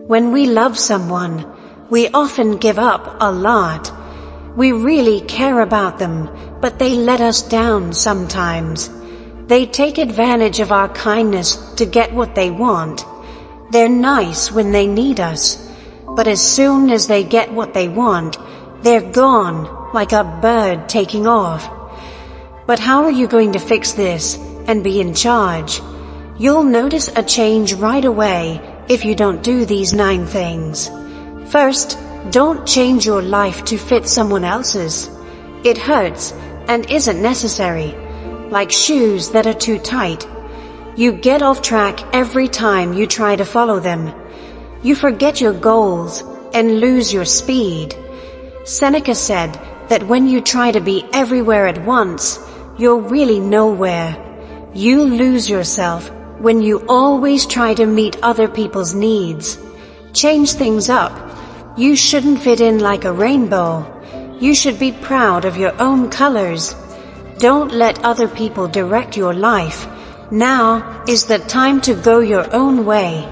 When we love someone, we often give up a lot. We really care about them, but they let us down sometimes. They take advantage of our kindness to get what they want. They're nice when they need us, but as soon as they get what they want, they're gone like a bird taking off. But how are you going to fix this and be in charge? You'll notice a change right away if you don't do these 9 things. First, don't change your life to fit someone else's. It hurts and isn't necessary, like shoes that are too tight. You get off track every time you try to follow them. You forget your goals and lose your speed. Seneca said that when you try to be everywhere at once, you're really nowhere. You lose yourself when you always try to meet other people's needs. Change things up. You shouldn't fit in like a rainbow. You should be proud of your own colors. Don't let other people direct your life. Now is the time to go your own way.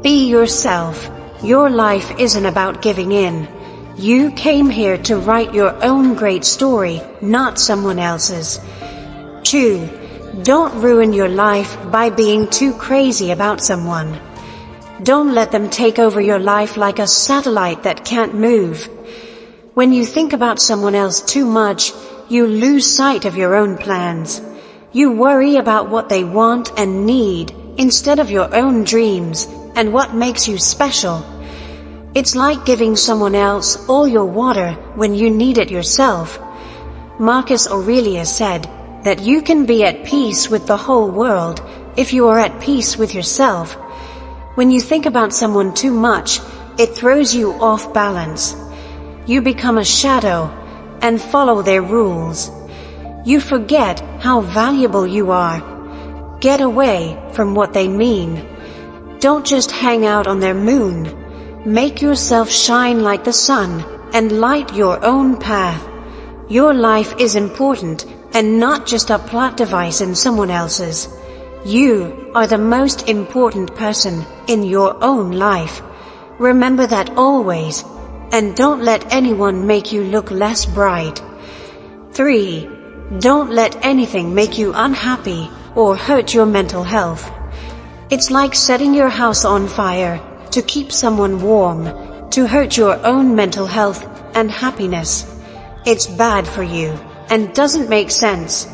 Be yourself. Your life isn't about giving in. You came here to write your own great story, not someone else's. 2. Don't ruin your life by being too crazy about someone. Don't let them take over your life like a satellite that can't move. When you think about someone else too much, you lose sight of your own plans. You worry about what they want and need instead of your own dreams and what makes you special. It's like giving someone else all your water when you need it yourself. Marcus Aurelius said that you can be at peace with the whole world if you are at peace with yourself. When you think about someone too much, it throws you off balance. You become a shadow and follow their rules. You forget how valuable you are. Get away from what they mean. Don't just hang out on their moon. Make yourself shine like the sun and light your own path. Your life is important and not just a plot device in someone else's. You are the most important person in your own life. Remember that always, and don't let anyone make you look less bright. 3. Don't let anything make you unhappy or hurt your mental health. It's like setting your house on fire to keep someone warm, to hurt your own mental health and happiness. It's bad for you and doesn't make sense.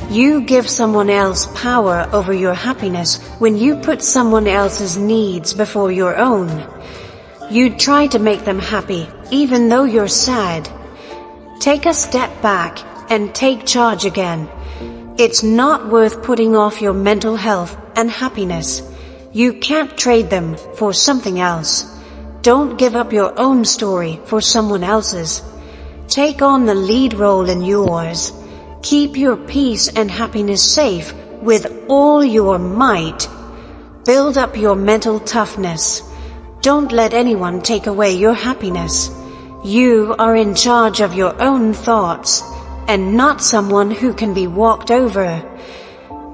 You give someone else power over your happiness when you put someone else's needs before your own. You try to make them happy even though you're sad. Take a step back and take charge again. It's not worth putting off your mental health and happiness. You can't trade them for something else. Don't give up your own story for someone else's. Take on the lead role in yours. Keep your peace and happiness safe with all your might. Build up your mental toughness. Don't let anyone take away your happiness. You are in charge of your own thoughts and not someone who can be walked over.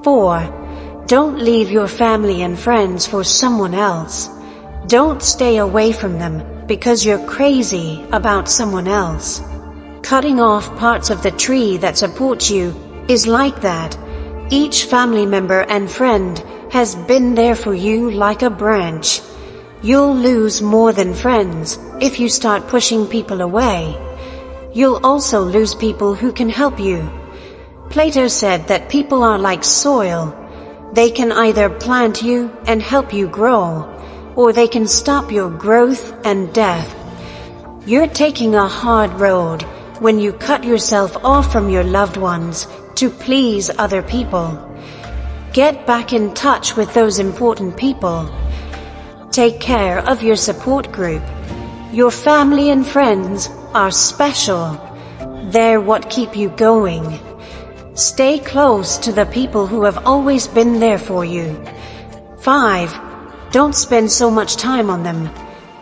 4. Don't leave your family and friends for someone else. Don't stay away from them because you're crazy about someone else. Cutting off parts of the tree that support you is like that. Each family member and friend has been there for you like a branch. You'll lose more than friends if you start pushing people away. You'll also lose people who can help you. Plato said that people are like soil. They can either plant you and help you grow, or they can stop your growth and death. You're taking a hard road when you cut yourself off from your loved ones to please other people. Get back in touch with those important people. Take care of your support group. Your family and friends are special. They're what keep you going. Stay close to the people who have always been there for you. 5. Don't spend so much time on them.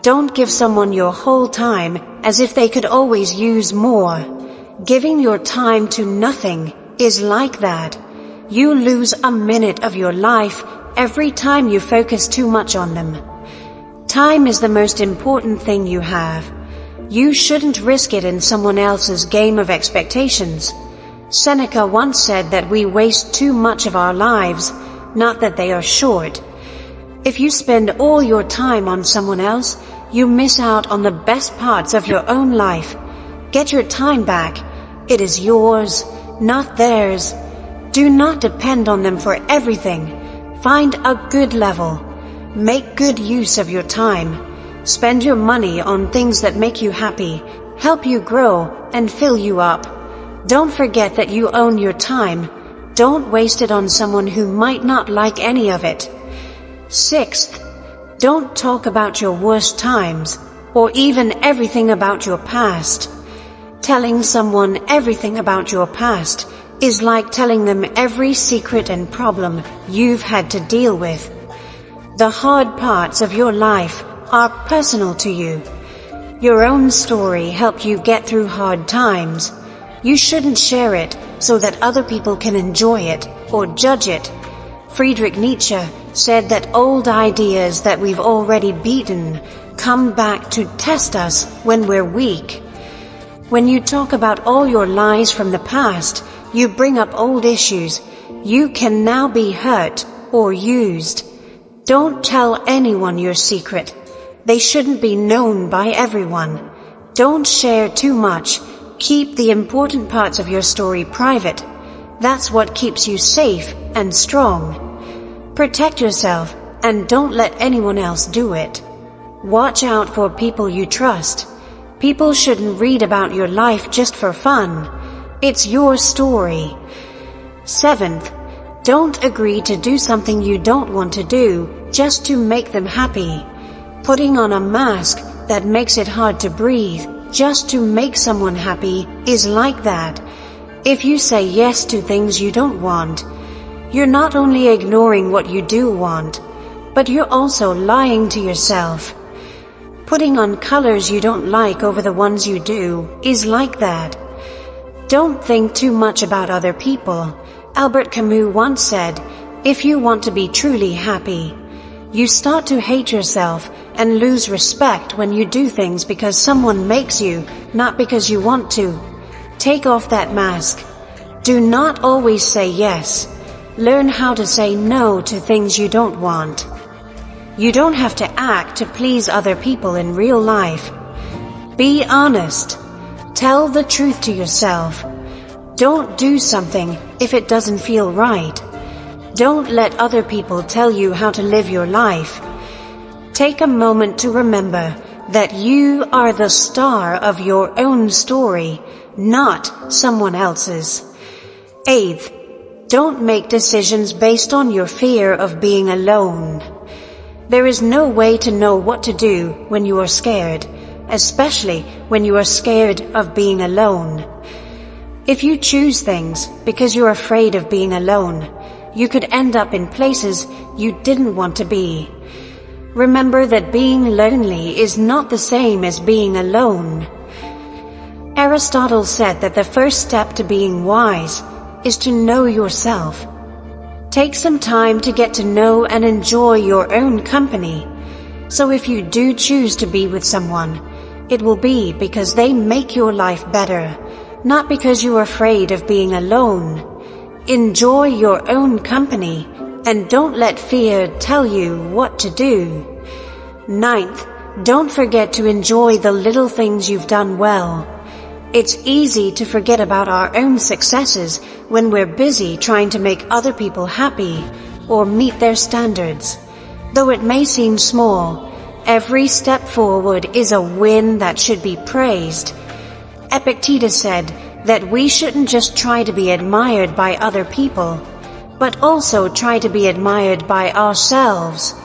Don't give someone your whole time as if they could always use more. Giving your time to nothing is like that. You lose a minute of your life every time you focus too much on them. Time is the most important thing you have. You shouldn't risk it in someone else's game of expectations. Seneca once said that we waste too much of our lives, not that they are short. If you spend all your time on someone else, you miss out on the best parts of your own life. Get your time back. It is yours, not theirs. Do not depend on them for everything. Find a good level. Make good use of your time. Spend your money on things that make you happy, help you grow, and fill you up. Don't forget that you own your time. Don't waste it on someone who might not like any of it. Sixth, don't talk about your worst times, or even everything about your past. Telling someone everything about your past is like telling them every secret and problem you've had to deal with. The hard parts of your life are personal to you. Your own story helped you get through hard times. You shouldn't share it so that other people can enjoy it or judge it. Friedrich Nietzsche said that old ideas that we've already beaten come back to test us when we're weak. When you talk about all your lies from the past, you bring up old issues. You can now be hurt or used. Don't tell anyone your secret. They shouldn't be known by everyone. Don't share too much. Keep the important parts of your story private. That's what keeps you safe and strong. Protect yourself and don't let anyone else do it. Watch out for people you trust. People shouldn't read about your life just for fun. It's your story. Seventh, don't agree to do something you don't want to do just to make them happy. Putting on a mask that makes it hard to breathe just to make someone happy is like that. If you say yes to things you don't want, you're not only ignoring what you do want, but you're also lying to yourself. Putting on colors you don't like over the ones you do is like that. Don't think too much about other people. Albert Camus once said, if you want to be truly happy, you start to hate yourself and lose respect when you do things because someone makes you, not because you want to. Take off that mask. Do not always say yes. Learn how to say no to things you don't want. You don't have to act to please other people in real life. Be honest. Tell the truth to yourself. Don't do something if it doesn't feel right. Don't let other people tell you how to live your life. Take a moment to remember that you are the star of your own story, not someone else's. Eighth, don't make decisions based on your fear of being alone. There is no way to know what to do when you are scared, especially when you are scared of being alone. If you choose things because you're afraid of being alone, you could end up in places you didn't want to be. Remember that being lonely is not the same as being alone. Aristotle said that the first step to being wise is to know yourself. Take some time to get to know and enjoy your own company. So if you do choose to be with someone, it will be because they make your life better, not because you're afraid of being alone. Enjoy your own company and don't let fear tell you what to do. Ninth, don't forget to enjoy the little things you've done well. It's easy to forget about our own successes when we're busy trying to make other people happy or meet their standards. Though it may seem small, every step forward is a win that should be praised. Epictetus said that we shouldn't just try to be admired by other people, but also try to be admired by ourselves.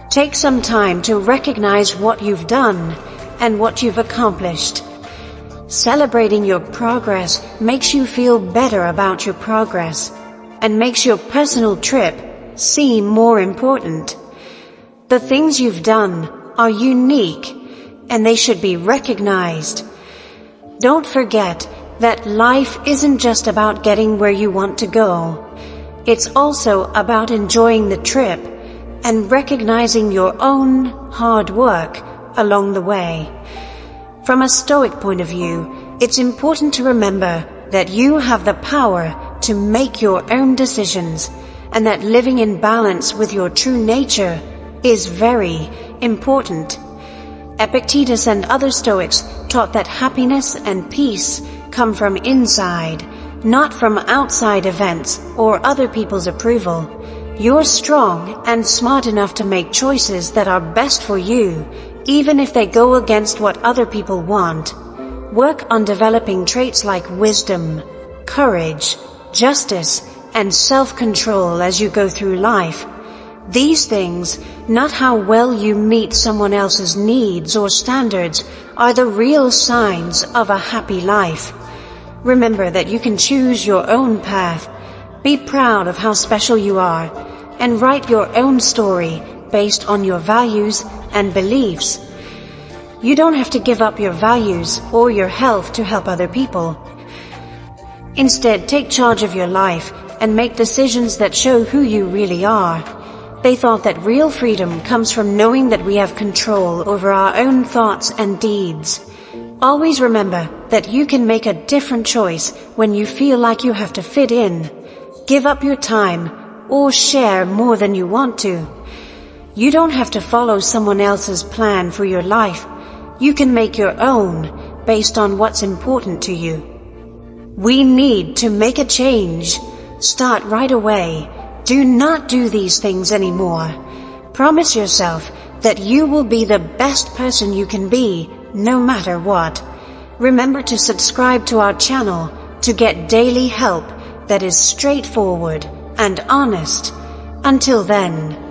Take some time to recognize what you've done and what you've accomplished. Celebrating your progress makes you feel better about your progress and makes your personal trip seem more important. The things you've done are unique and they should be recognized. Don't forget that life isn't just about getting where you want to go. It's also about enjoying the trip and recognizing your own hard work along the way. From a Stoic point of view, it's important to remember that you have the power to make your own decisions, and that living in balance with your true nature is very important. Epictetus and other Stoics taught that happiness and peace come from inside, not from outside events or other people's approval. You're strong and smart enough to make choices that are best for you, even if they go against what other people want. Work on developing traits like wisdom, courage, justice, and self-control as you go through life. These things, not how well you meet someone else's needs or standards, are the real signs of a happy life. Remember that you can choose your own path. Be proud of how special you are, and write your own story based on your values and beliefs. You don't have to give up your values or your health to help other people. Instead, take charge of your life and make decisions that show who you really are. They thought that real freedom comes from knowing that we have control over our own thoughts and deeds. Always remember that you can make a different choice when you feel like you have to fit in, give up your time, or share more than you want to. You don't have to follow someone else's plan for your life. You can make your own based on what's important to you. We need to make a change. Start right away. Do not do these things anymore. Promise yourself that you will be the best person you can be, no matter what. Remember to subscribe to our channel to get daily help that is straightforward and honest. Until then,